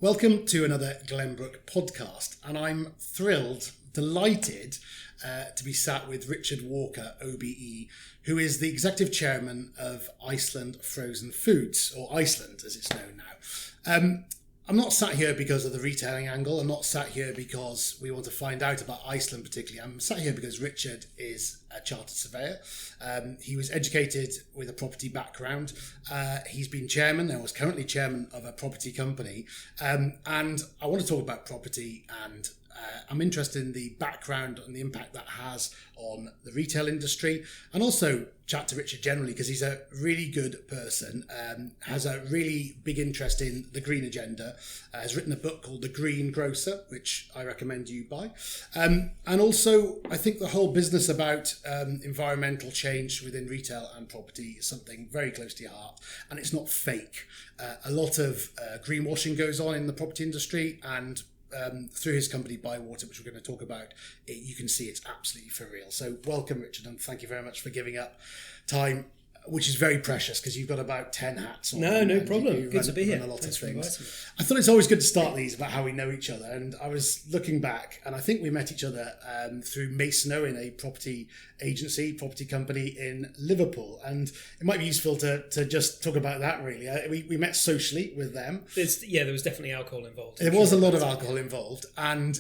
Welcome to another Glenbrook Podcast, and I'm delighted to be sat with Richard Walker OBE, who is the Executive Chairman of Iceland Frozen Foods, or Iceland as it's known now. I'm not sat here because of the retailing angle. I'm not sat here because we want to find out about Iceland particularly. I'm sat here because Richard is a chartered surveyor. He was educated with a property background. He's been chairman and was currently chairman of a property company. And I want to talk about property, and I'm interested in the background and the impact that has on the retail industry, and also chat to Richard generally because he's a really good person, has a really big interest in the green agenda, has written a book called The Green Grocer, which I recommend you buy. And also, I think the whole business about environmental change within retail and property is something very close to your heart, and it's not fake. A lot of greenwashing goes on in the property industry, and through his company Bywater, which we're going to talk about, you can see it's absolutely for real. So welcome, Richard, and thank you very much for giving up time, which is very precious because you've got about 10 hats on. No problem. Good to be here. A lot of things. I thought it's always good to start these about how we know each other, and I was looking back, and I think we met each other through Mason'o in a property agency, property company in Liverpool, and it might be useful to just talk about that really. We met socially with them. There was definitely alcohol involved. There was a lot of alcohol involved, and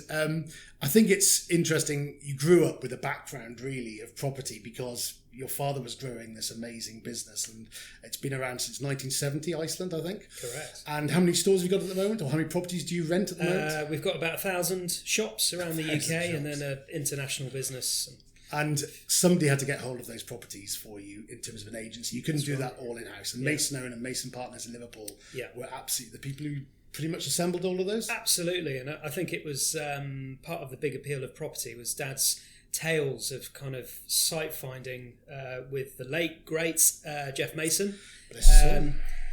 I think it's interesting you grew up with a background really of property because your father was growing this amazing business, and it's been around since 1970, Iceland, I think. Correct. And how many stores have you got at the moment, or how many properties do you rent at the moment? We've got about 1,000 shops around the UK, and then an international business. And somebody had to get hold of those properties for you in terms of an agency. You couldn't do that all in-house. And Mason'o and Mason Partners in Liverpool were absolutely the people who pretty much assembled all of those? Absolutely. And I think it was part of the big appeal of property was Dad's tales of kind of site finding with the late great Jeff Mason,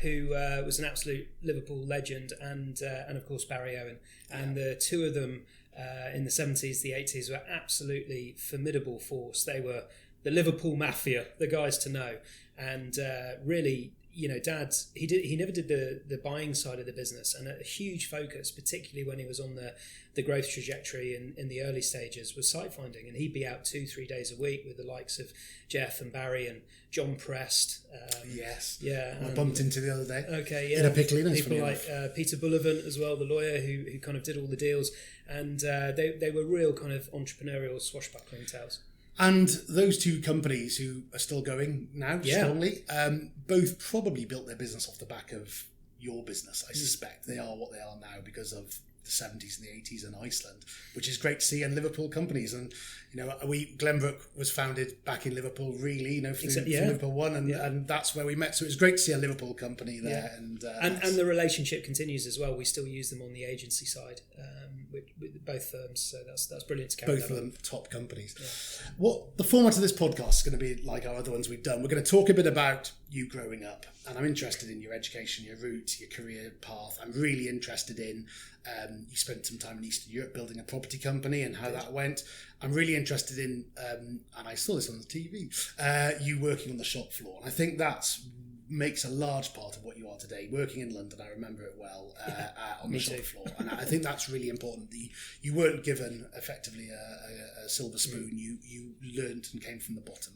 who was an absolute Liverpool legend, and of course Barry Owen, and the two of them in the 70s, the 80s were absolutely formidable force. They were the Liverpool mafia, the guys to know, and really. You know, Dad, he never did the buying side of the business, and a huge focus, particularly when he was on the growth trajectory in the early stages, was site finding, and he'd be out 2-3 days a week with the likes of Jeff and Barry and John Prest. I bumped into the other day. Okay, yeah. In a pickling. People like Peter Bullivant as well, the lawyer who kind of did all the deals, and they were real kind of entrepreneurial swashbuckling tales. And those two companies who are still going now strongly, both probably built their business off the back of your business, I suspect. They are what they are now because of the 70s and the 80s in Iceland, which is great to see, and Liverpool companies. And, you know, Glenbrook was founded back in Liverpool, really, you know, through Liverpool One, and that's where we met. So it was great to see a Liverpool company there. Yeah. And the relationship continues as well. We still use them on the agency side with both firms, so that's brilliant to carry both of them top companies. Yeah. What the format of this podcast is going to be like our other ones we've done. We're going to talk a bit about you growing up, and I'm interested in your education, your roots, your career path. I'm really interested in you spent some time in Eastern Europe building a property company and how that went. I'm really interested in, and I saw this on the TV, you working on the shop floor. And I think that's makes a large part of what you are today. Working in London, I remember it well, on the shop floor. And I think that's really important. You weren't given effectively a silver spoon. You learned and came from the bottom.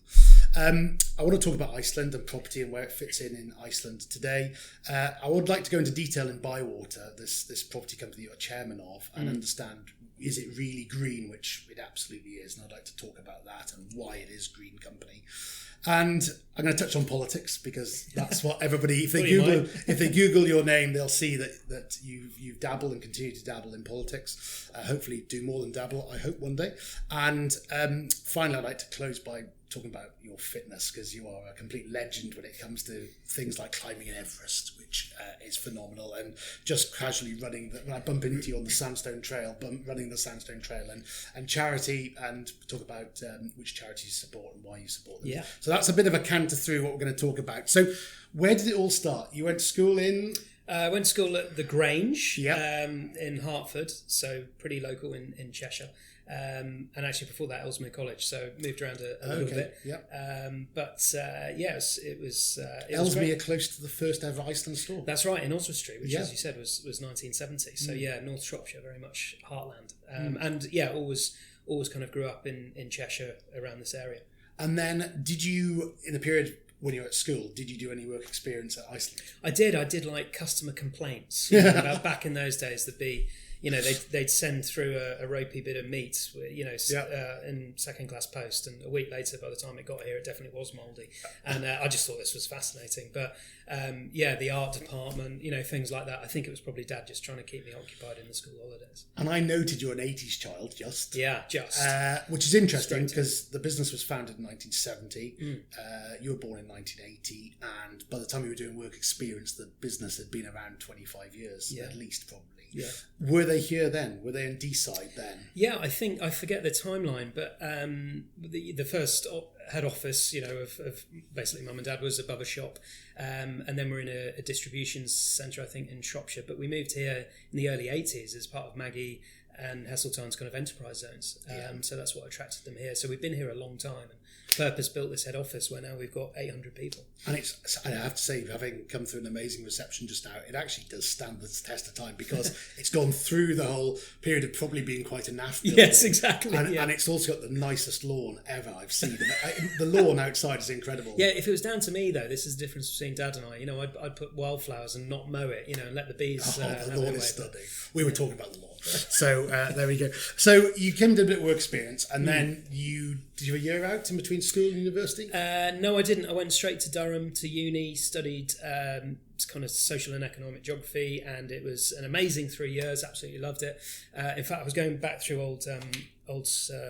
I want to talk about Iceland and property and where it fits in Iceland today. I would like to go into detail in Bywater, this property company you're chairman of, and understand, is it really green, which it absolutely is. And I'd like to talk about that and why it is green company. And I'm going to touch on politics because that's what everybody, if they Google your name, they'll see that you've dabbled and continue to dabble in politics. Hopefully do more than dabble, I hope one day. And finally, I'd like to close by talking about your fitness, because you are a complete legend when it comes to things like climbing in Everest, which is phenomenal, and just casually running, when I bump into you on the Sandstone Trail, running the Sandstone Trail, and charity, and talk about which charities you support and why you support them. Yeah. So that's a bit of a canter through what we're going to talk about. So where did it all start? You went to school in? I went to school at the Grange in Hertford, so pretty local in Cheshire. and actually before that Ellesmere College, so moved around a little bit. Yep. It was Ellesmere close to the first ever Iceland store. That's right, in Oswald Street, which as you said was 1970. So North Shropshire, very much heartland, and always kind of grew up in Cheshire around this area. And then did you, in the period when you were at school, did you do any work experience at Iceland? I did like customer complaints. About back in those days, there'd be, they'd send through a ropey bit of meat, in second class post, and a week later, by the time it got here, it definitely was mouldy. And I just thought this was fascinating. But the art department, things like that. I think it was probably Dad just trying to keep me occupied in the school holidays. And I noted you're an 80s child, just. Yeah, just. Which is interesting because the business was founded in 1970. You were born in 1980, and by the time you were doing work experience, the business had been around 25 years, at least, probably. Yeah. Were they here then? Were they in Deeside then? Yeah, I think I forget the timeline, but the first head office, of basically Mum and Dad was above a shop, and then we're in a distribution centre, I think, in Shropshire. But we moved here in the early 80s as part of Maggie and Heseltine's kind of enterprise zones. So that's what attracted them here. So we've been here a long time and purpose built this head office where now we've got 800 people. And I have to say, having come through an amazing reception just now, it actually does stand the test of time because it's gone through the whole period of probably being quite a naff building. Yes, exactly. And it's also got the nicest lawn ever I've seen. The lawn outside is incredible. Yeah, if it was down to me though, this is the difference between Dad and I. I'd put wildflowers and not mow it, and let the bees. The lawn is stunning. We were talking about the lawn. So there we go. So you came to a bit of work experience, and then did you have a year out in between school and university? No, I didn't. I went straight to Durham to uni, studied kind of social and economic geography, and it was an amazing 3 years. Absolutely loved it. In fact, I was going back through old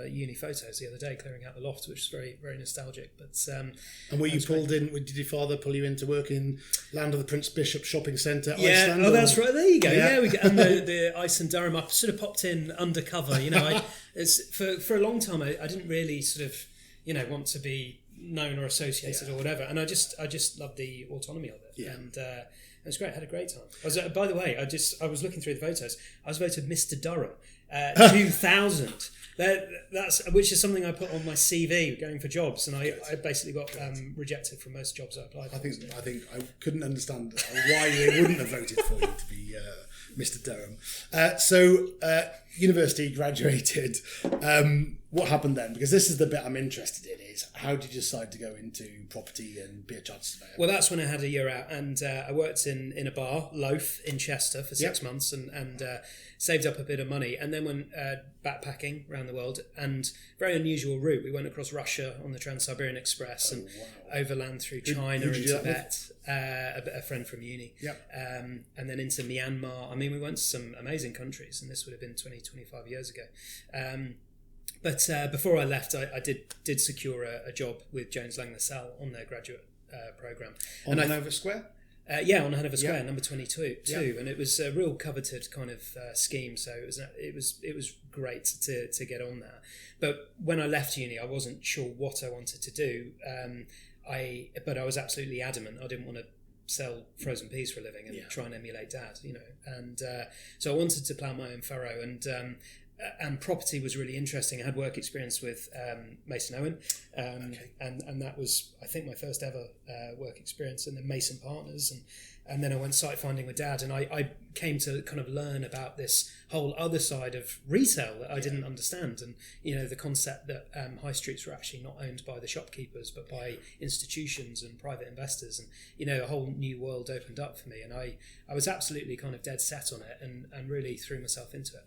uni photos the other day, clearing out the loft, which is very, very nostalgic. But and were you pulled in? Did your father pull you in to work in Land of the Prince Bishop shopping centre? Yeah, Iceland, that's right. There you go. Yeah, we get, and the Iceland Durham. I sort of popped in undercover. For a long time, I didn't really sort of want to be known or associated or whatever, and I just loved the autonomy of it, and it was great. I had a great time. By the way, I was looking through the photos. I was voted Mr. Durham 2000. That's which is something I put on my CV going for jobs, and I basically got rejected from most jobs I applied for. I think I couldn't understand why they wouldn't have voted for you to be Mr. Durham. So university, graduated. What happened then? Because this is the bit I'm interested in, is how did you decide to go into property and be a chartered surveyor? Well, that's when I had a year out, and I worked in a bar, Loaf, in Chester for 6 months, and saved up a bit of money, and then went backpacking around the world, and very unusual route. We went across Russia on the Trans-Siberian Express and overland through China and Tibet, a friend from uni, and then into Myanmar. I mean, we went to some amazing countries, and this would have been 25 years ago. But before I left, I did secure a job with Jones Lang LaSalle on their graduate programme. On Hanover Square? On Hanover Square, number 22, and it was a real coveted kind of scheme. So it was great to get on there. But when I left uni, I wasn't sure what I wanted to do. But I was absolutely adamant I didn't want to sell frozen peas for a living and try and emulate Dad, And so I wanted to plough my own furrow, and property was really interesting. I had work experience with Mason Owen, and that was, I think, my first ever work experience, and then Mason Partners, and then I went site finding with Dad, and I came to kind of learn about this whole other side of retail that I didn't understand, and the concept that high streets were actually not owned by the shopkeepers but by institutions and private investors, and a whole new world opened up for me, and I was absolutely kind of dead set on it, and really threw myself into it.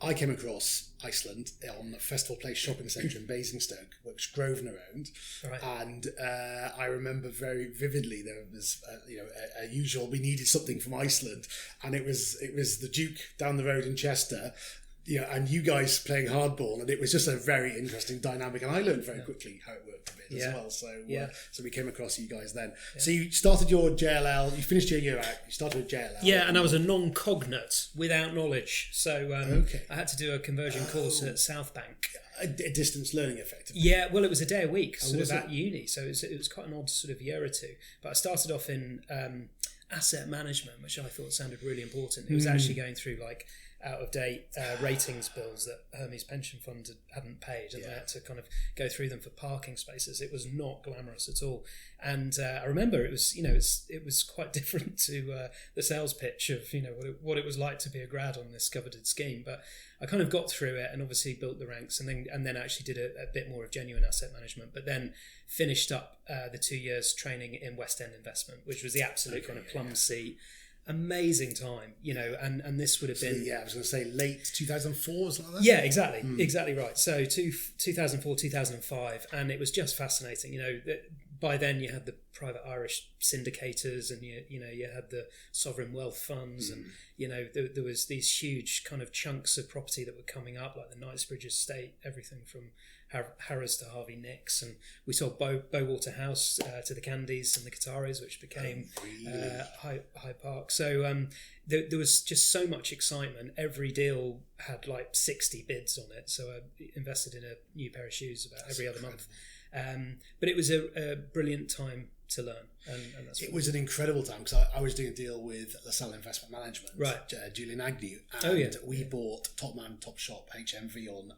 I came across Iceland on the Festival Place shopping centre in Basingstoke, which Grosvenor owned, and I remember very vividly there was a usual, we needed something from Iceland, and it was the Duke down the road in Chester, and you guys playing hardball, and it was just a very interesting dynamic, and I learned very quickly how it worked a bit as well. So we came across you guys then. Yeah. So you started your JLL. You finished your year out. You started with JLL. Yeah, and I was a non-cognate without knowledge. So I had to do a conversion course at South Bank. A distance learning, effectively. Yeah, well, it was a day a week, sort of at uni. So it was quite an odd sort of year or two. But I started off in asset management, which I thought sounded really important. It was actually going through like out of date ratings bills that Hermes Pension Fund hadn't paid, and they had to kind of go through them for parking spaces. It was not glamorous at all. And I remember it was, it was quite different to the sales pitch of, what it was like to be a grad on this coveted scheme. But I kind of got through it and obviously built the ranks, and then actually did a bit more of genuine asset management, but then finished up the 2 years training in West End investment, which was the absolute kind of plum seat. Amazing time, and this would have been... I was going to say late 2004 or something like that? Yeah, exactly right. So 2004, 2005, and it was just fascinating. By then you had the private Irish syndicators, and you had the sovereign wealth funds, and there was these huge kind of chunks of property that were coming up, like the Knightsbridge estate, everything from Harrods to Harvey Nicks, and we sold Bywater House to the Candys and the Qataris, which became Hyde Park. So there was just so much excitement. Every deal had like 60 bids on it, so I invested in a new pair of shoes about every other month. But it was a brilliant time to learn, and that's it was an incredible time, because I was doing a deal with LaSalle Investment Management, Julian Agnew, and we bought top man, top shop HMV on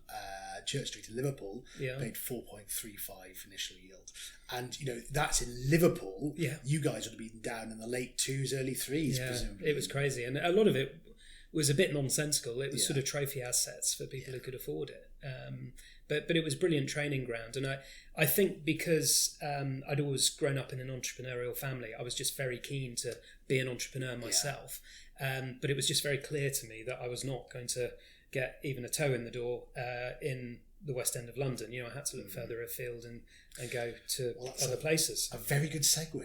Church Street in Liverpool, paid 4.35 initial yield, and that's in Liverpool. You guys would have been down in the late 2s, early 3s, presumably. It was crazy, and a lot of it was a bit nonsensical. It was sort of trophy assets for people who could afford it. But it was brilliant training ground, and I think because I'd always grown up in an entrepreneurial family, I was just very keen to be an entrepreneur myself. But it was just very clear to me that I was not going to get even a toe in the door in the West End of London. I had to look further afield and go to other places. A very good segue.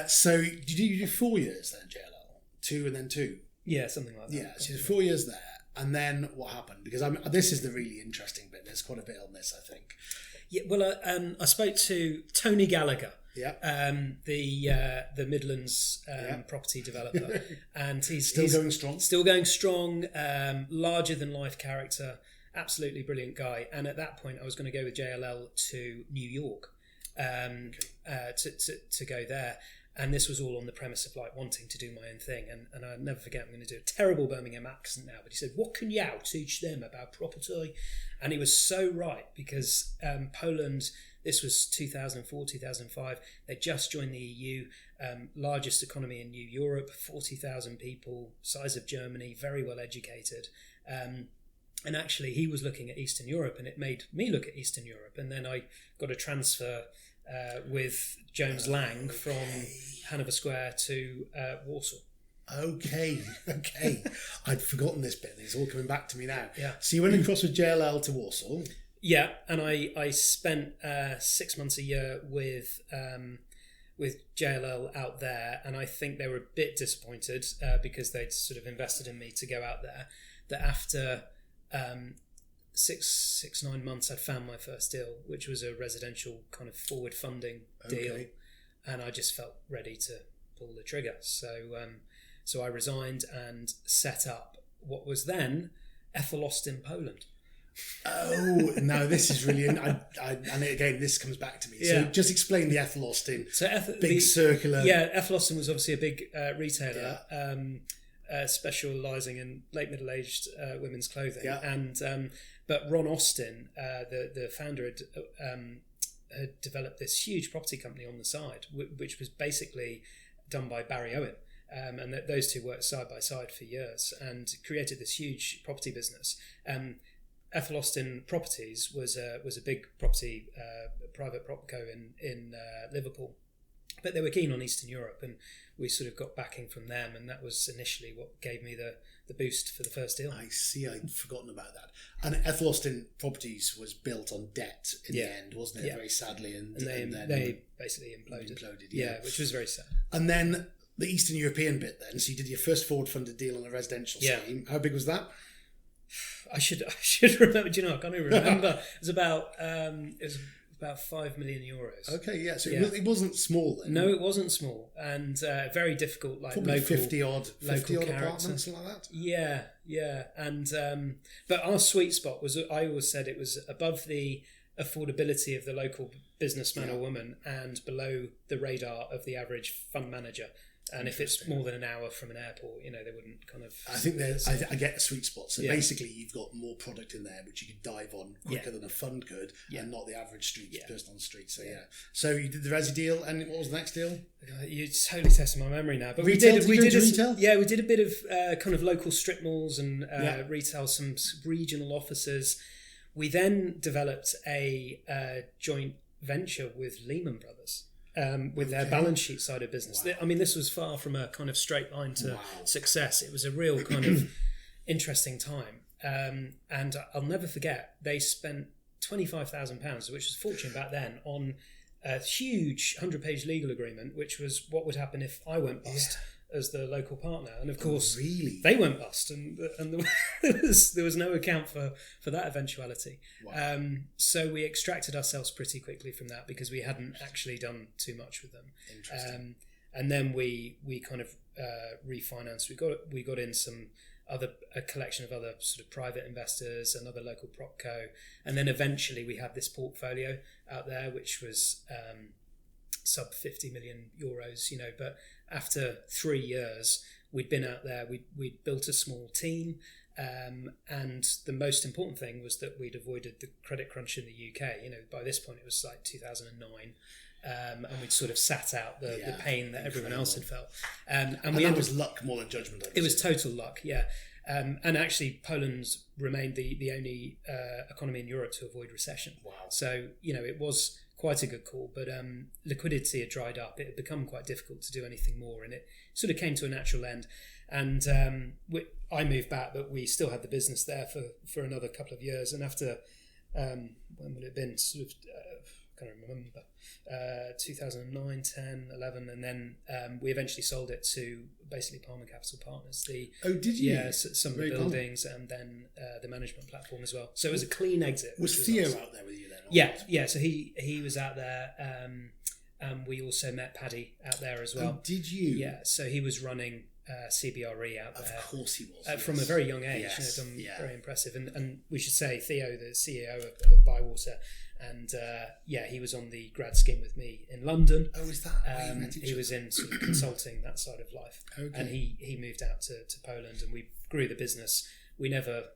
So did you do 4 years then, JLL? 2 and then 2? Yeah, something like that. Yeah, so 4 years there. And then what happened? Because this is the really interesting bit. There's quite a bit on this, I think. Yeah, well, I spoke to Tony Gallagher, the Midlands property developer, and he's still going strong, larger than life character, absolutely brilliant guy. And at that point, I was going to go with JLL to New York, to go there. And this was all on the premise of like wanting to do my own thing. And I'll never forget, I'm going to do a terrible Birmingham accent now, but he said, what can you teach them about property? And he was so right, because Poland, this was 2004, 2005. They just joined the EU, largest economy in Europe, 40,000 people, size of Germany, very well educated. And actually he was looking at Eastern Europe, and it made me look at Eastern Europe. And then I got a transfer with Jones Lang from Hanover Square to Warsaw. Okay. I'd forgotten this bit. It's all coming back to me now. Yeah. So you went across with JLL to Warsaw. Yeah, and I spent 6 months a year with JLL out there, and I think they were a bit disappointed because they'd sort of invested in me to go out there. That after 9 months, I'd found my first deal, which was a residential kind of forward funding deal, and I just felt ready to pull the trigger. So I resigned and set up what was then Ethel Austin Poland. Oh, no, this is really... and again, this comes back to me. So just explain the Ethel Austin. So circular... Yeah, Ethel Austin was obviously a big retailer, specialising in late middle-aged women's clothing. Yeah. And but Ron Austin, the founder, had developed this huge property company on the side, which was basically done by Barry Owen. And those two worked side by side for years and created this huge property business. Ethel Austin Properties was a big property private propco in Liverpool, but they were keen on Eastern Europe, and we sort of got backing from them, and that was initially what gave me the boost for the first deal. I see. I'd forgotten about that. And Ethel Austin Properties was built on debt in the end, wasn't it? Yeah. Very sadly, and then they basically imploded. Yeah, which was very sad. And then the Eastern European bit. Then, so you did your first forward-funded deal on a residential scheme. How big was that? I should remember. Do you know? I can't even remember. It was about 5 million euros. Okay, yeah. So it wasn't small then. No, it wasn't small, and very difficult. Like probably local, 50 odd apartments, something like that. Yeah, and but our sweet spot was, I always said, it was above the affordability of the local businessman or woman and below the radar of the average fund manager. And if it's more than an hour from an airport, they wouldn't kind of... I think I get the sweet spot. So basically you've got more product in there which you can dive on quicker than a fund could, and not the average street person on the street. So So you did the Resi deal, and what was the next deal? You're totally testing my memory now. But retail? we did retail? Yeah, we did a bit of kind of local strip malls and retail, some regional offices. We then developed a joint venture with Lehman Brothers. With their balance sheet side of business. Wow. I mean, this was far from a kind of straight line to success. It was a real kind of interesting time. And I'll never forget, they spent £25,000, which was a fortune back then, on a huge 100-page legal agreement, which was what would happen if I went bust as the local partner. And of course, they went bust, and there was no account for that eventuality. Wow. So we extracted ourselves pretty quickly from that because we hadn't actually done too much with them. Interesting. And then we kind of refinanced. We got in a collection of other sort of private investors, another local propco, and then eventually we had this portfolio out there which was sub 50 million euros, but after 3 years we'd been out there, we'd built a small team, and the most important thing was that we'd avoided the credit crunch in the UK. By this point it was like 2009. And we'd sort of sat out the pain that everyone else had felt. And that was luck more than judgment. It was total luck, yeah. And actually Poland's remained the only economy in Europe to avoid recession. Wow. So, it was quite a good call, but liquidity had dried up. It had become quite difficult to do anything more, and it sort of came to a natural end. And I moved back, but we still had the business there for another couple of years. And after, when would it have been? Sort of... I can't remember, 2009, 10, 11, and then we eventually sold it to basically Palmer Capital Partners. Did you? Yeah, some of the buildings, and then the management platform as well. So it was a clean exit. Was Theo out there with you then? Yeah. So he was out there, and we also met Paddy out there as well. Oh, did you? Yeah. So he was running CBRE out there. Of course he was. From a very young age. Yes. Very impressive. And we should say Theo, the CEO of Bywater, and he was on the grad scheme with me in London. Oh, is that? He was in sort of consulting, that side of life. Okay. And he moved out to Poland, and we grew the business. We never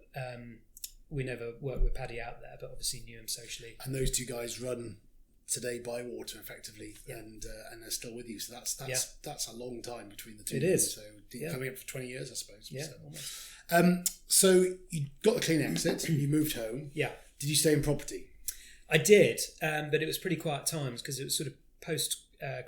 worked with Paddy out there, but obviously knew him socially. And those two guys run today Bywater effectively, and they're still with you. So that's a long time between the two. It is. So coming up for 20 years, I suppose. Yeah, so. almost. So you got the clean exit. You moved home. Yeah. Did you stay in property? I did, but it was pretty quiet times because it was sort of post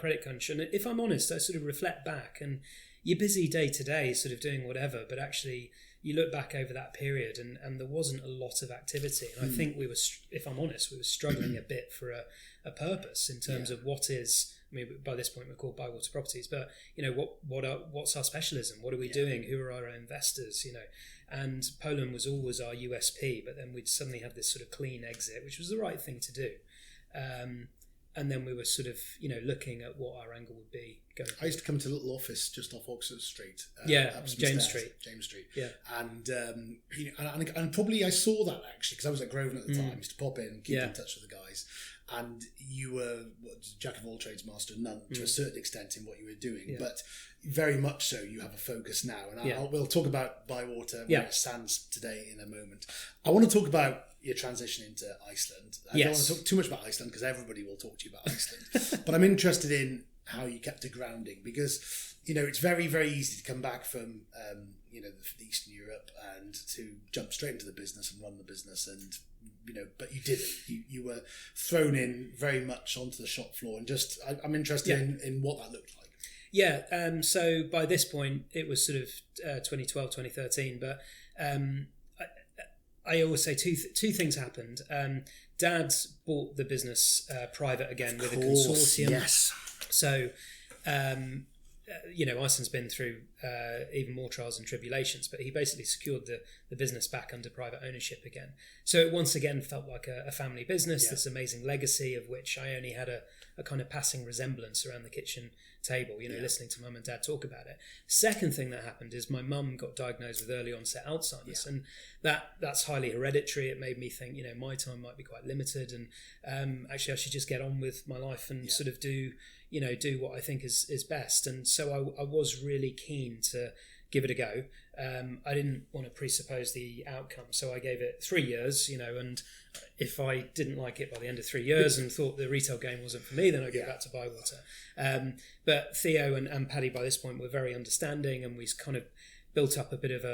credit crunch. And if I'm honest, I sort of reflect back, and you're busy day to day, sort of doing whatever, but actually you look back over that period, and there wasn't a lot of activity. And I think we were, if I'm honest, we were struggling a bit for a purpose in terms of what is. I mean, by this point we're called Bywater Properties, but what's our specialism? What are we doing? Who are our investors? And Poland was always our USP, but then we'd suddenly have this sort of clean exit, which was the right thing to do. And then we were sort of, looking at what our angle would be going forward. I used to come to a little office just off Oxford Street. James Street. Yeah. And, and probably I saw that actually, because I was at Grosvenor at the time. I used to pop in, keep in touch with the guys. And you were jack of all trades, master of none, to a certain extent in what you were doing. But very much so, you have a focus now. And we'll talk about Bywater, where it stands today in a moment. I want to talk about your transition into Iceland. I don't want to talk too much about Iceland because everybody will talk to you about Iceland. But I'm interested in how you kept a grounding, because it's very, very easy to come back from Eastern Europe and to jump straight into the business and run the business, and but you didn't. You were thrown in very much onto the shop floor, and just I'm interested in what that looked like. Yeah. So by this point it was sort of 2012, 2013, but I always say two things happened. Dad bought the business private again with a consortium. Yes. So, Iceland's been through even more trials and tribulations, but he basically secured the business back under private ownership again. So it once again felt like a family business, this amazing legacy of which I only had a kind of passing resemblance around the kitchen table, listening to mum and dad talk about it. Second thing that happened is my mum got diagnosed with early onset Alzheimer's, and that's highly hereditary. It made me think, my time might be quite limited, and actually I should just get on with my life and sort of do what I think is best. And so I was really keen to give it a go. I didn't want to presuppose the outcome, so I gave it 3 years, and if I didn't like it by the end of 3 years and thought the retail game wasn't for me, then I'd go back to Bywater. But Theo and Paddy by this point were very understanding, and we kind of built up a bit of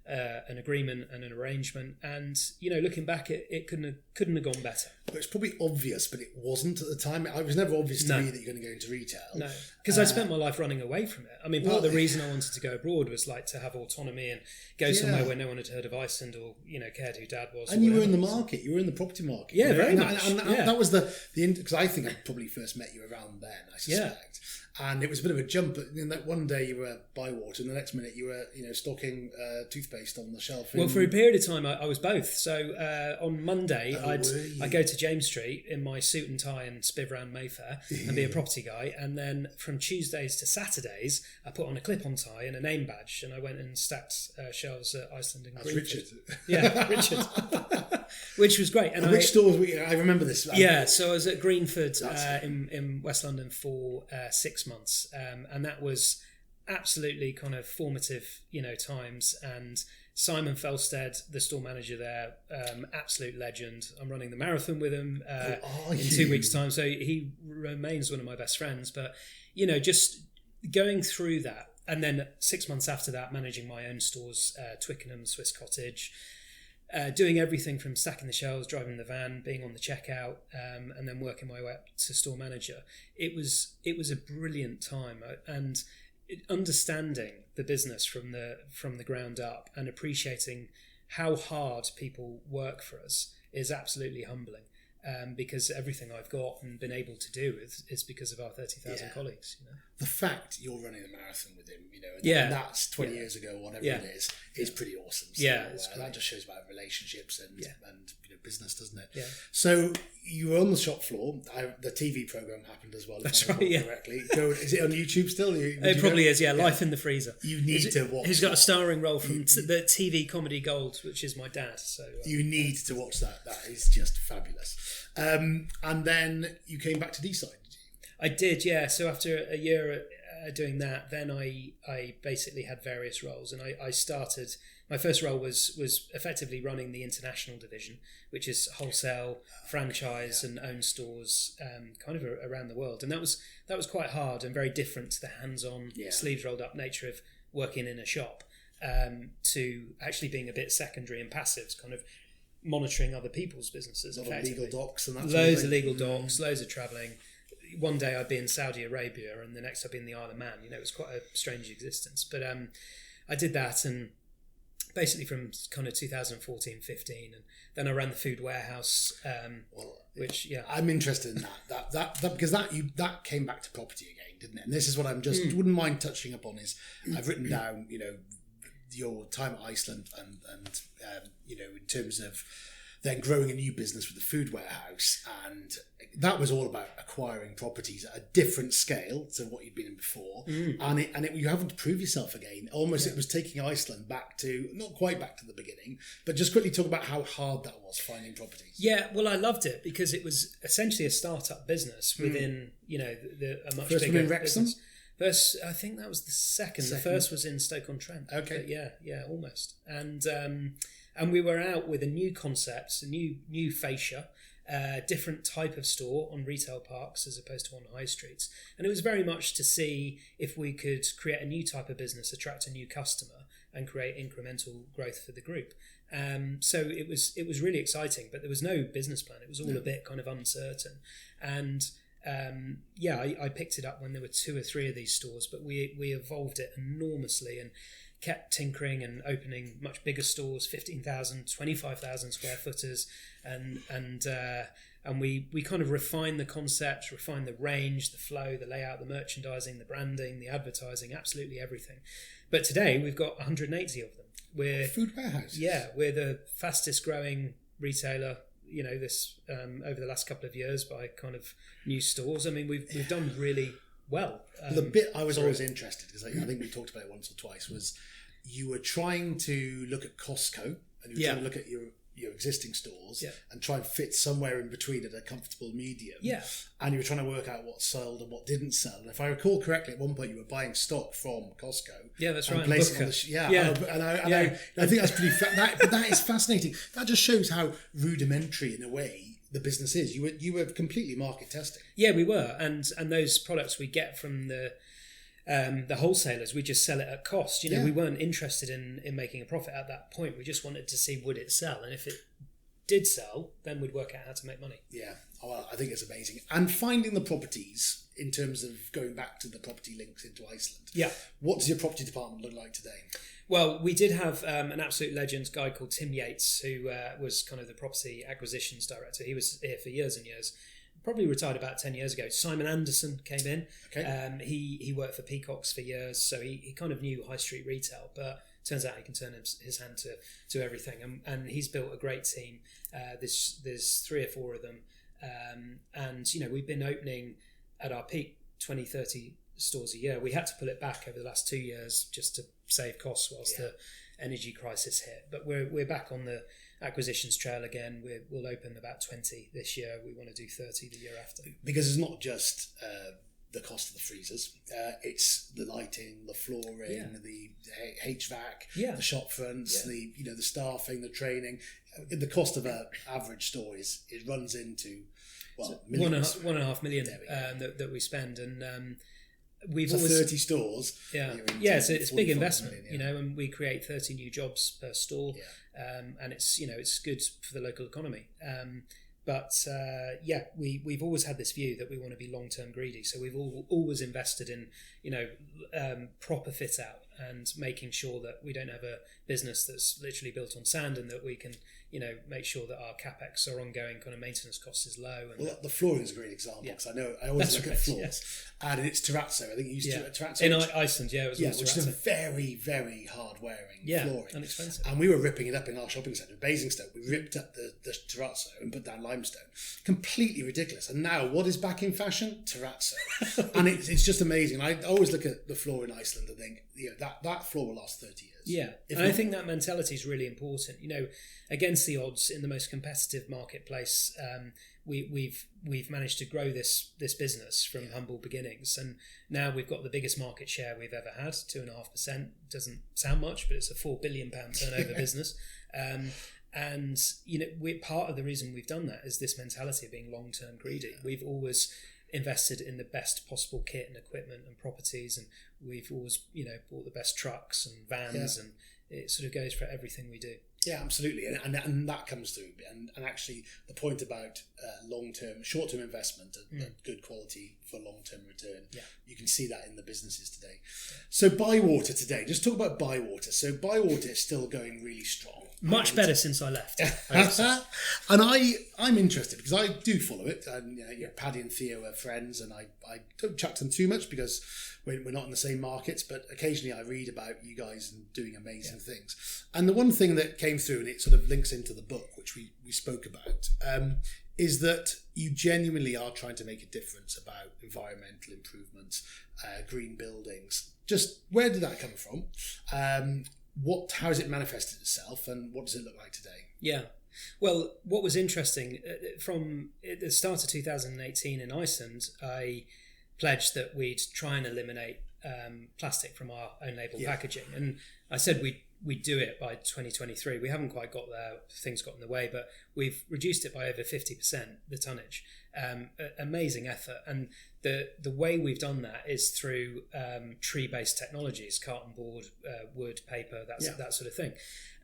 an agreement and an arrangement, and looking back, it couldn't have gone better. But it's probably obvious, but it wasn't at the time. It was never obvious to me that you're going to go into retail. No, because I spent my life running away from it. I mean, part of the reason I wanted to go abroad was like to have autonomy and go somewhere where no one had heard of Iceland or cared who Dad was. And you were in the market. You were in the property market. Yeah, very much. And that was the because I think I probably first met you around then, I suspect. And it was a bit of a jump. In that one day you were at Bywater, and the next minute you were, stocking toothpaste on the shelf. Well, for a period of time, I was both. So on Monday, I'd go to James Street in my suit and tie and spiv around Mayfair and be a property guy. And then from Tuesdays to Saturdays, I put on a clip-on tie and a name badge, and I went and stacked shelves at Iceland and Greenford. Richard. Yeah, Richard. Which was great. And which stores? I remember this. So I was at Greenford in West London for 6 months, and that was absolutely kind of formative, times. And Simon Felstead, the store manager there, absolute legend. I'm running the marathon with him in 2 weeks' time, so he remains one of my best friends. But just going through that, and then 6 months after that, managing my own stores, Twickenham, Swiss Cottage. Doing everything from stacking the shelves, driving the van, being on the checkout, and then working my way up to store manager. It was a brilliant time, and understanding the business from the ground up and appreciating how hard people work for us is absolutely humbling. Because everything I've got and been able to do is because of our 30,000 colleagues. The fact you're running a marathon with him, and that's 20 years ago, whatever it is pretty awesome. So, that just shows about relationships and business, doesn't it? Yeah. So you were on the shop floor. The TV program happened as well. That's right. Yeah. Correctly. Is it on YouTube still? It probably is. Yeah. Life in the Freezer. You need to watch. He's got a starring role from the TV comedy Gold, which is my dad. So you need to watch that. That is just fabulous. And then you came back to D-side, did you? I did, yeah. So after a year doing that, then I basically had various roles, and I started. My first role was effectively running the international division, which is wholesale, franchise, and own stores, kind of around the world. And that was quite hard and very different to the hands-on, sleeves rolled up nature of working in a shop, to actually being a bit secondary and passive, kind of monitoring other people's businesses. Legal docs and that. Loads of legal docs, loads of travelling. One day I'd be in Saudi Arabia, and the next I'd be in the Isle of Man. It was quite a strange existence. But I did that, and basically from kind of 2014-15, and then I ran the food warehouse. Which I'm interested in that because that came back to property again, didn't it? And this is what I'm just wouldn't mind touching upon is I've written down your time at Iceland and in terms of then growing a new business with the food warehouse, and that was all about acquiring properties at a different scale to what you'd been in before, and you having to prove yourself again. Almost, it was taking Iceland back to not quite back to the beginning, but just quickly talk about how hard that was finding properties. Yeah, well, I loved it because it was essentially a startup business within a much First bigger one in Wrexham? business. First, I think that was the second. The first was in Stoke-on-Trent. Okay. But almost. And we were out with a new concept, a new fascia, different type of store on retail parks as opposed to on high streets. And it was very much to see if we could create a new type of business, attract a new customer, and create incremental growth for the group. So it was really exciting, but there was no business plan. It was all a bit kind of uncertain. And I picked it up when there were 2 or 3 of these stores, but we evolved it enormously and kept tinkering and opening much bigger stores, 15,000, 25,000 square footers, and and we kind of refine the concepts, refine the range, the flow, the layout, the merchandising, the branding, the advertising, absolutely everything. But today we've got 180 of them. We're food warehouses. Yeah, we're the fastest growing retailer, this over the last couple of years by kind of new stores. I mean, we've done really well. The bit I was always interested, because I think we talked about it once or twice, was you were trying to look at Costco and you were trying to look at your existing stores and try and fit somewhere in between at a comfortable medium. Yeah. And you were trying to work out what sold and what didn't sell. And if I recall correctly, at one point you were buying stock from Costco. Yeah, that's right. Placing on the I think that's pretty. That is fascinating. That just shows how rudimentary, in a way, the business is. You were completely market testing. Yeah, we were, and those products we get from the wholesalers, we just sell it at cost. We weren't interested in making a profit at that point. We just wanted to see, would it sell, and if it did sell, then we'd work out how to make money. Yeah, well, I think it's amazing. And finding the properties, in terms of going back to the property links into Iceland. Yeah. What does your property department look like today? Well, we did have an absolute legend guy called Tim Yates, who was kind of the property acquisitions director. He was here for years and years. Probably retired about 10 years ago. Simon Anderson came in. Okay. He worked for Peacocks for years, so he kind of knew high street retail, but turns out he can turn his hand to everything. And he's built a great team. There's 3 or 4 of them. And, we've been opening at our peak 20, 30 stores a year. We had to pull it back over the last 2 years just to save costs whilst the energy crisis hit. But we're back on the acquisitions trail again. We'll open about 20 this year. We want to do 30 the year after. Because it's not just the cost of the freezers. It's the lighting, the flooring, the HVAC, the shop fronts, the staffing, the training. The cost of an average store it runs into millions. 1.5 million that we spend, and we've so always 30 stores. So it's a big investment, million, and we create 30 new jobs per store, and it's good for the local economy. We've always had this view that we want to be long-term greedy, so we've always invested in proper fit out and making sure that we don't have a business that's literally built on sand, and that we can make sure that our capex, our ongoing kind of maintenance cost, is low. And the flooring is a great example, because I always look at floors, and it's terrazzo. I think you used to terrazzo in Iceland. It was which is a very, very hard wearing flooring, and expensive. And we were ripping it up in our shopping centre, Basingstoke. We ripped up the terrazzo and put down limestone. Completely ridiculous. And now, what is back in fashion? Terrazzo. And it's just amazing. I always look at the floor in Iceland and think, that floor will last 30 years. Yeah, and I think that mentality is really important. Against the odds in the most competitive marketplace, we've managed to grow this business from humble beginnings, and now we've got the biggest market share we've ever had. 2.5% doesn't sound much, but it's a £4 billion turnover business. And we're part of the reason we've done that is this mentality of being long-term greedy. We've always invested in the best possible kit and equipment and properties, and we've always bought the best trucks and vans, and it sort of goes for everything we do. Yeah, absolutely, and that comes through. And actually, the point about short-term investment and good quality for long-term return, you can see that in the businesses today. So Bywater today, just talk about Bywater. So Bywater is still going really strong. Much better since I left. And I'm interested because I do follow it. And Paddy and Theo are friends, and I don't chat to them too much because we're not in the same markets. But occasionally I read about you guys and doing amazing things. And the one thing that came through, and it sort of links into the book, which we spoke about, is that you genuinely are trying to make a difference about environmental improvements, green buildings. Just where did that come from? How has it manifested itself, and what does it look like today? Yeah. Well, what was interesting, from at the start of 2018 in Iceland, I pledged that we'd try and eliminate plastic from our own label packaging. And I said we'd do it by 2023. We haven't quite got there. Things got in the way, but we've reduced it by over 50%, the tonnage. Amazing effort. And the way we've done that is through tree-based technologies, carton board, wood, paper, that sort of thing.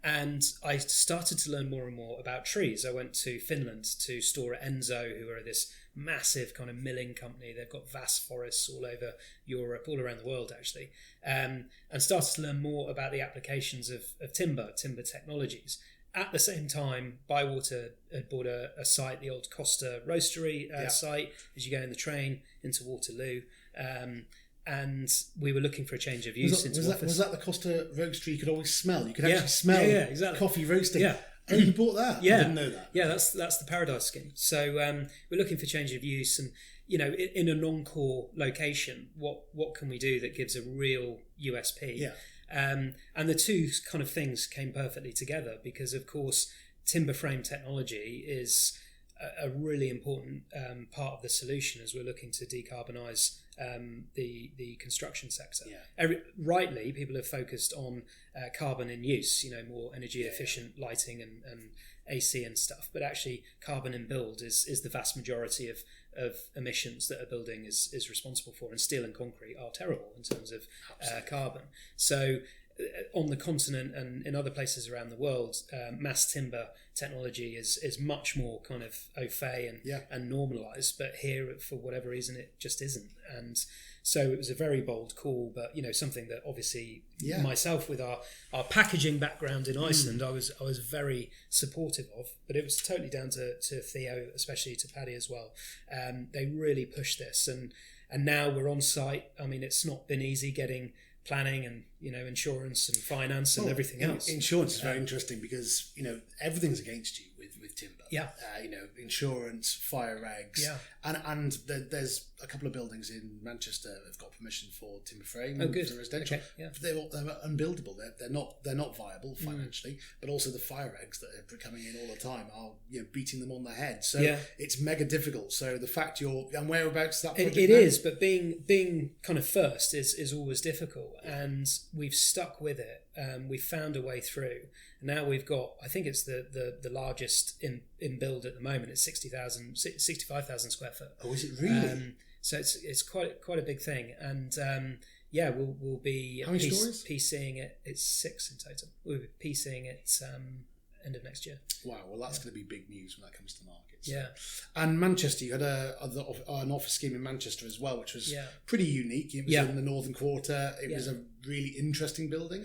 And I started to learn more and more about trees. I went to Finland to store at Enzo, who are this massive kind of milling company. They've got vast forests all over Europe, all around the world actually, and started to learn more about the applications of timber technologies. at the same time, Bywater had bought a site, the old Costa Roastery site, as you go in the train into Waterloo. And we were looking for a change of use into office. Was that the Costa Roastery you could always smell? You could actually smell exactly. coffee roasting. Yeah. Oh, you bought that? Yeah. I didn't know that. Yeah, that's the Paradise scheme. So we're looking for change of use, and in a non-core location, what can we do that gives a real USP? Yeah. And the two kind of things came perfectly together because, of course, timber frame technology is a really important part of the solution as we're looking to decarbonise the construction sector. Yeah. Rightly, people have focused on carbon in use, more energy efficient lighting and AC and stuff, but actually carbon in build is the vast majority of emissions that a building is responsible for, and steel and concrete are terrible in terms of carbon. So on the continent and in other places around the world, mass timber technology is much more kind of au fait and normalised, but here, for whatever reason, it just isn't. And so it was a very bold call, but something that obviously myself, with our packaging background in Iceland, I was very supportive of. But it was totally down to Theo, especially to Paddy as well. They really pushed this, and now we're on site. I mean, it's not been easy getting planning and insurance and finance and everything else. Insurance is very interesting because everything's against you with timber. Yeah. Insurance, fire regs. Yeah. And there's a couple of buildings in Manchester that have got permission for timber frame for residential. Okay. Yeah. They're unbuildable. They're not viable financially, but also the fire regs that are coming in all the time are beating them on the head. So it's mega difficult. So the fact and whereabouts that project it is, but being kind of first is always difficult, and we've stuck with it. We've found a way through. Now we've got, I think it's the largest in build at the moment. It's 65,000 square foot. Oh, is it really? So it's quite a big thing, and we'll be how many stories? PCing it. It's 6 in total. We'll be PCing it end of next year. Wow, well that's going to be big news when that comes to market. So. Yeah. And Manchester, you had an office scheme in Manchester as well, which was pretty unique. It was in the Northern Quarter. It was a really interesting building.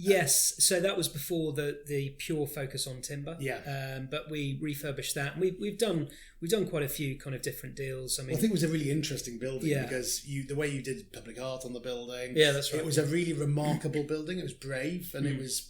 Yes, so that was before the pure focus on timber. Yeah. But we refurbished that. And we've done quite a few kind of different deals. I mean, I think it was a really interesting building because the way you did public art on the building. Yeah, that's right. It was a really remarkable building. It was brave, and it's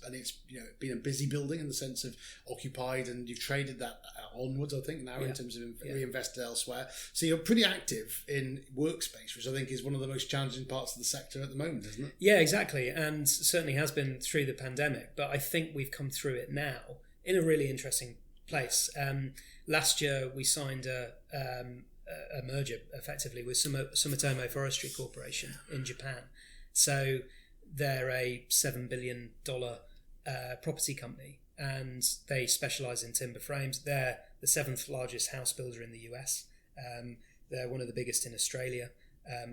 been a busy building in the sense of occupied, and you've traded that onwards, I think, now in terms of reinvested elsewhere. So you're pretty active in workspace, which I think is one of the most challenging parts of the sector at the moment, isn't it? Yeah, exactly, and certainly has been through the pandemic, but I think we've come through it now in a really interesting place. Last year we signed a merger effectively with Sumitomo Forestry Corporation in Japan. So they're a $7 billion property company, and they specialise in timber frames. They're the 7th largest house builder in the US. They're one of the biggest in Australia.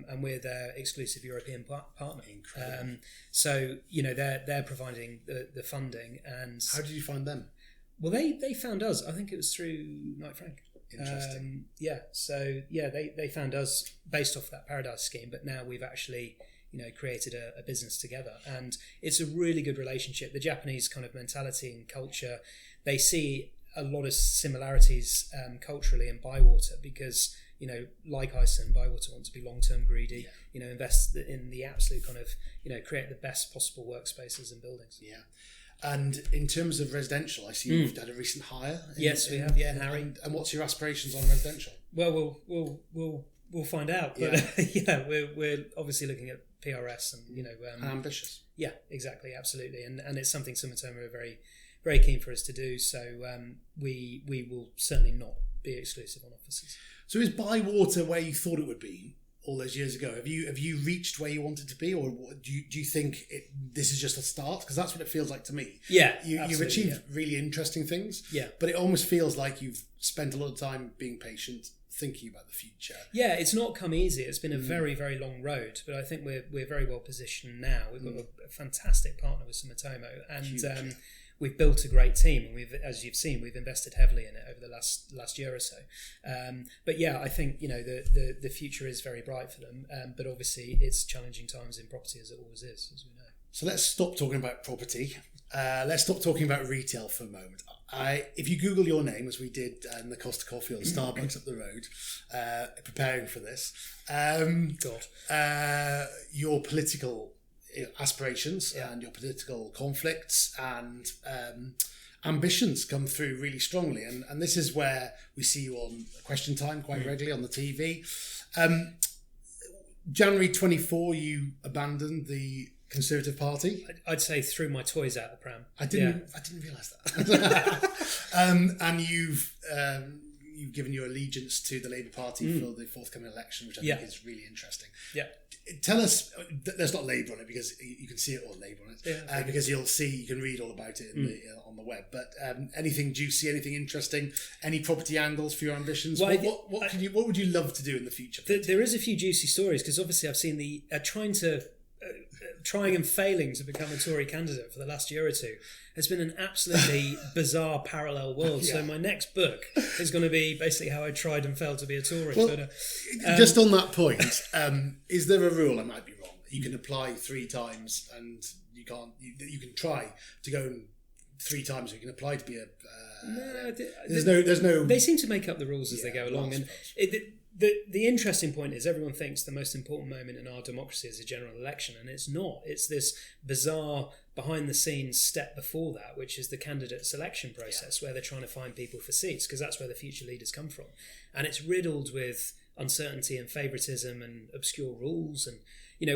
And we're their exclusive European partner. Incredible. So they're providing the funding. And how did you find them? Well, they found us. I think it was through Knight Frank. Interesting. They found us based off that Paradise scheme, but now we've actually created a business together, and it's a really good relationship. The Japanese kind of mentality and culture, they see a lot of similarities culturally in Bywater because. Like Iceland, Bywater want to be long-term greedy, invest in the absolute kind of, create the best possible workspaces and buildings. Yeah. And in terms of residential, I see you've had a recent hire. Yes, we have. Yeah, Harry. And what's your aspirations on residential? Well, we'll find out. But we're obviously looking at PRS and ambitious. Yeah, exactly, absolutely, and it's something Sumitomo are very, very keen for us to do. So we will certainly not be exclusive on offices. So is Bywater where you thought it would be all those years ago? Have you reached where you wanted to be, or do you think this is just a start? Because that's what it feels like to me. Yeah, you've achieved really interesting things. Yeah, but it almost feels like you've spent a lot of time being patient, thinking about the future. Yeah, it's not come easy. It's been a very, very long road, but I think we're very well positioned now. We've got a fantastic partner with Sumitomo, and we've built a great team, and as you've seen, we've invested heavily in it over the last year or so. But yeah, I think the future is very bright for them. But obviously, it's challenging times in property, as it always is, as we know. So let's stop talking about property let's stop talking about retail for a moment. If you Google your name, as we did in the Costa Coffee or the Starbucks up the road, preparing for this, your political aspirations and your political conflicts and ambitions come through really strongly. And this is where we see you on Question Time quite regularly on the TV. January 24, you abandoned the Conservative Party. I'd say threw my toys out the pram. I didn't realise that. And you've given your allegiance to the Labour Party for the forthcoming election, which I think is really interesting. Yeah. Tell us, there's not Labour on it because you can see it all Labour on it, because you can read all about it on the web. But anything juicy, anything interesting, any property angles for your ambitions? Well, what would you love to do in the future? There is a few juicy stories because obviously I've seen the trying and failing to become a Tory candidate for the last year or two has been an absolutely bizarre parallel world. So my next book is going to be basically how I tried and failed to be a Tory. Well, just on that point, is there a rule? I might be wrong. You can apply 3 times, and you can't. You can try to go 3 times. You can apply to be a. There's no. They seem to make up the rules as they go along, and the interesting point is everyone thinks the most important moment in our democracy is a general election, and it's not. It's this bizarre behind-the-scenes step before that, which is the candidate selection process, where they're trying to find people for seats, because that's where the future leaders come from. And it's riddled with uncertainty and favouritism and obscure rules. And,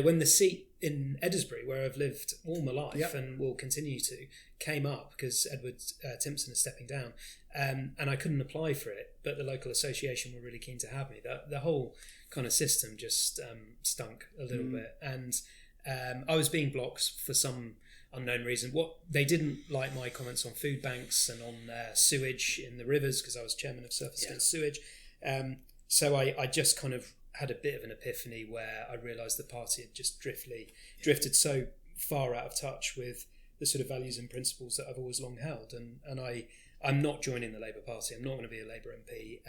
when the seat in Edinburgh, where I've lived all my life and will continue to, came up because Edward Timpson is stepping down, and I couldn't apply for it, but the local association were really keen to have me. The whole kind of system just stunk a little bit, and I was being blocked for some unknown reason. What they didn't like my comments on food banks and on sewage in the rivers, because I was chairman of Surface Against Sewage. So I just kind of had a bit of an epiphany where I realised the party had just drifted so far out of touch with the sort of values and principles that I've always long held. And I'm not joining the Labour Party. I'm not going to be a Labour MP.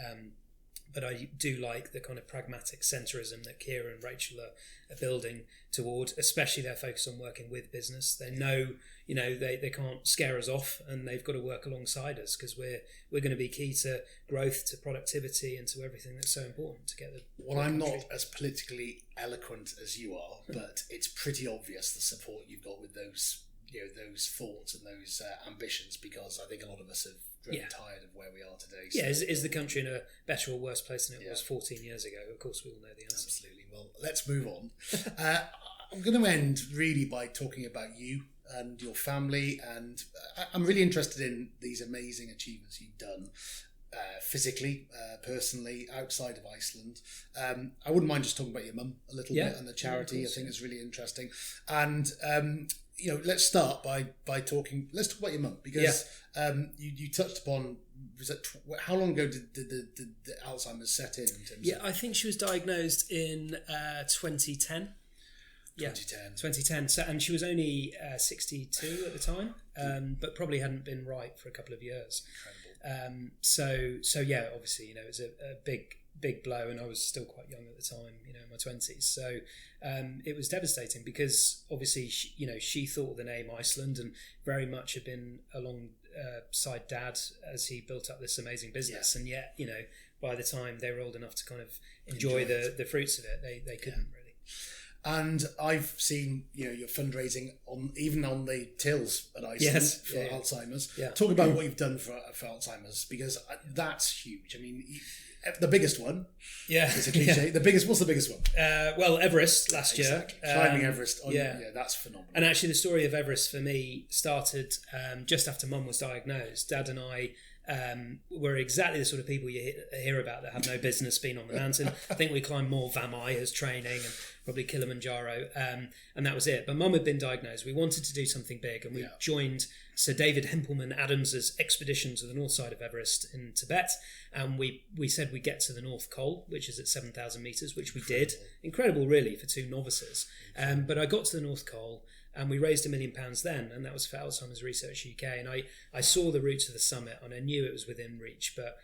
But I do like the kind of pragmatic centrism that Keira and Rachel are building toward, especially their focus on working with business. They know, they can't scare us off, and they've got to work alongside us, because we're going to be key to growth, to productivity, and to everything that's so important to get the. Well, I'm not as politically eloquent as you are, but it's pretty obvious the support you've got with those thoughts and those ambitions, because I think a lot of us have grown tired of where we are today. So, is the country in a better or worse place than it was 14 years ago? Of course, we all know the answer. Absolutely. Well, let's move on. I'm going to end really by talking about you and your family, and I'm really interested in these amazing achievements you've done physically, personally, outside of Iceland. I wouldn't mind just talking about your mum a little bit and the charity. I think it's really interesting. And let's start by talking. Let's talk about your mum, because you touched upon. How long ago did the Alzheimer's set in terms of? I think she was diagnosed in 2010. 2010. So, and she was only 62 at the time, but probably hadn't been right for a couple of years. Incredible. So obviously, it was a big blow, and I was still quite young at the time, in my 20s. So it was devastating, because obviously, she thought of the name Iceland and very much had been alongside Dad as he built up this amazing business. And yet, by the time they were old enough to kind of enjoy the fruits of it, they couldn't really. And I've seen, your fundraising on the tills at Iceland for Alzheimer's. Yeah. Talk about what you've done for Alzheimer's, because that's huge. I mean, the biggest one. Yeah. It's a cliche. What's the biggest one? Well, Everest last year. Climbing Everest. That's phenomenal. And actually, the story of Everest for me started just after Mum was diagnosed. Dad and I were exactly the sort of people you hear about that have no business being on the mountain. I think we climbed more Vamai as training, and probably Kilimanjaro, and that was it. But Mum had been diagnosed. We wanted to do something big, and we joined Sir David Hempelman Adams's expedition to the north side of Everest in Tibet, and we said we'd get to the North Col, which is at 7,000 metres, which we did. Incredible, really, for 2 novices. But I got to the North Col, and we raised £1 million then, and that was for Alzheimer's Research UK. And I saw the route to the summit, and I knew it was within reach, but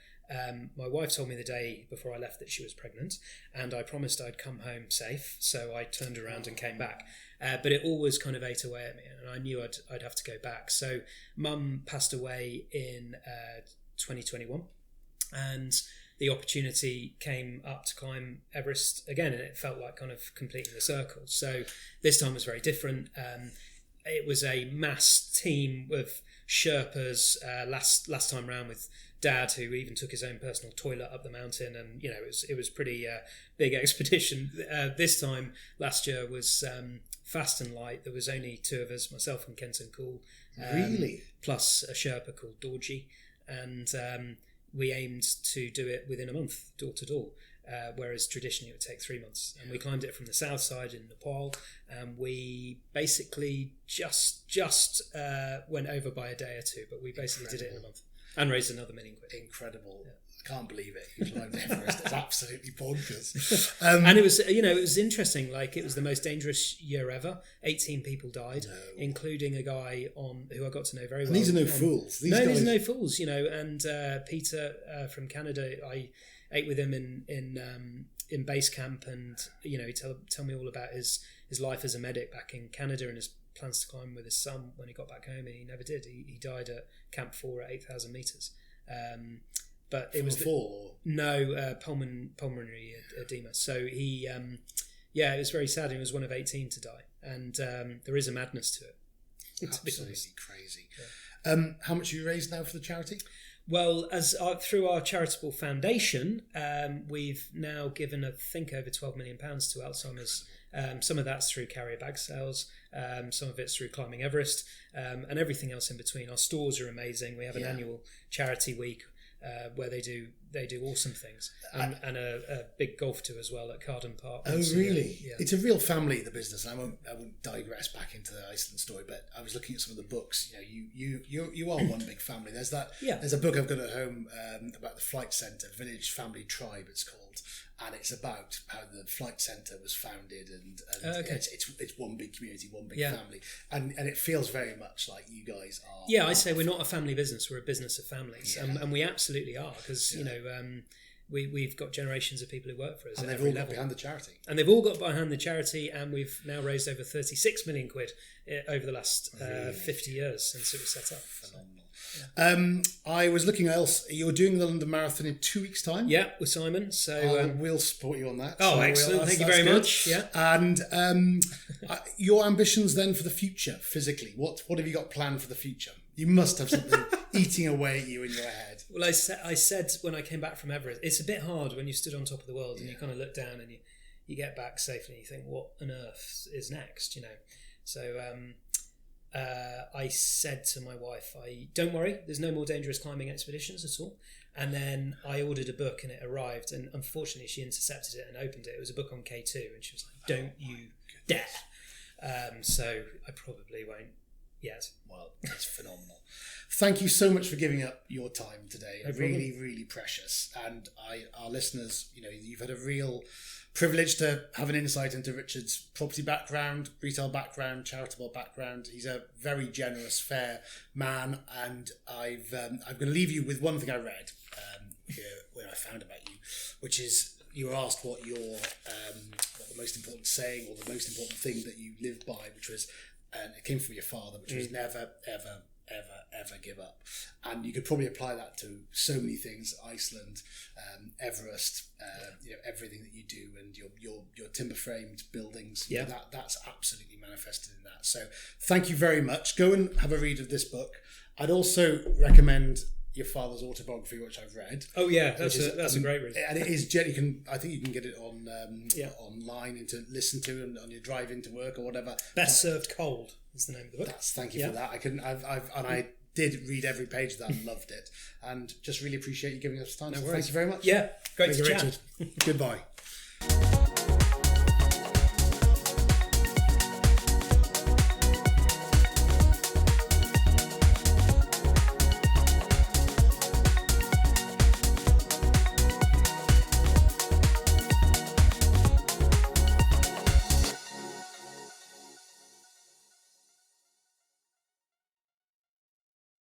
My wife told me the day before I left that she was pregnant, and I promised I'd come home safe, so I turned around and came back. But it always kind of ate away at me, and I knew I'd have to go back. So Mum passed away in 2021, and the opportunity came up to climb Everest again, and it felt like kind of completing the circle. So this time was very different. It was a mass team of Sherpas last time round, with Dad, who even took his own personal toilet up the mountain, and it was pretty big expedition. This time last year was fast and light. There was only 2 of us, myself and Kenton Cool, really, plus a Sherpa called Dorji, and we aimed to do it within a month, door to door. Whereas traditionally it would take 3 months, and we climbed it from the south side in Nepal, and we basically just went over by a day or 2, but we basically did it in a month and raised another £1 million. Incredible. Yeah. I can't believe it. You climbed Everest. It's absolutely bonkers. And it was, it was interesting. Like, it was the most dangerous year ever. 18 people died, including a guy who I got to know very well. And these are no fools. These are no fools. And Peter from Canada, I ate with him in base camp, and he tell me all about his life as a medic back in Canada and his plans to climb with his son when he got back home, and he never did. He died at Camp 4 at 8,000 metres. But it was pulmonary edema. So he, it was very sad. He was one of 18 to die, and there is a madness to it. Absolutely crazy. Yeah. How much have you raised now for the charity? Well, through our charitable foundation, we've now given, I think, over £12 million to Alzheimer's. Some of that's through carrier bag sales, some of it's through climbing Everest, and everything else in between. Our stores are amazing. We have an annual charity week where they do awesome things, and a big golf tour as well at Carden Park. Oh, really? Yeah. It's a real family, the business. I won't digress back into the Iceland story, but I was looking at some of the books. You are one big family. There's a book I've got at home about the flight centre, Village Family Tribe, it's called, and it's about how the flight centre was founded, and it's one big community, one big family, and it feels very much like you guys are. Yeah, I say we're not a family business; we're a business of families, and we absolutely are, because we've got generations of people who work for us, and they've all got behind the charity, and we've now raised over 36 million quid over the last 50 years since it was set up. Phenomenal. I was looking else. You're doing the London Marathon in 2 weeks' time. Yeah, with Simon. So we'll support you on that. Oh, so excellent! Thank you very much. Yeah. And your ambitions then for the future, physically. What have you got planned for the future? You must have something eating away at you in your head. Well, I said when I came back from Everest, it's a bit hard when you stood on top of the world and you kind of look down and you get back safely and you think, what on earth is next? So. I said to my wife, don't worry, there's no more dangerous climbing expeditions at all. And then I ordered a book and it arrived, and unfortunately she intercepted it and opened it. It was a book on K2, and she was like, don't you dare. So I probably won't yet. Well, that's phenomenal. Thank you so much for giving up your time today. No really, really precious. And our listeners, you've had a real privilege to have an insight into Richard's property background, retail background, charitable background. He's a very generous, fair man, and I'm going to leave you with one thing I read here where I found about you, which is you were asked what the most important saying or the most important thing that you live by, which was, and it came from your father, which was never, ever, ever give up. And you could probably apply that to so many things: Iceland, Everest, everything that you do, and your timber framed buildings. Yeah, that's absolutely manifested in that. So thank you very much. Go and have a read of this book. I'd also recommend your father's autobiography, which I've read. Oh yeah, that's a great read. And it is. I think you can get it on online and to listen to, and on your drive into work or whatever. Best Served Cold is the name of the book. Thank you for that. I did read every page of that and loved it, and just really appreciate you giving us time. No so worries. Thank you very much. Yeah, great to chat. Richard. Goodbye.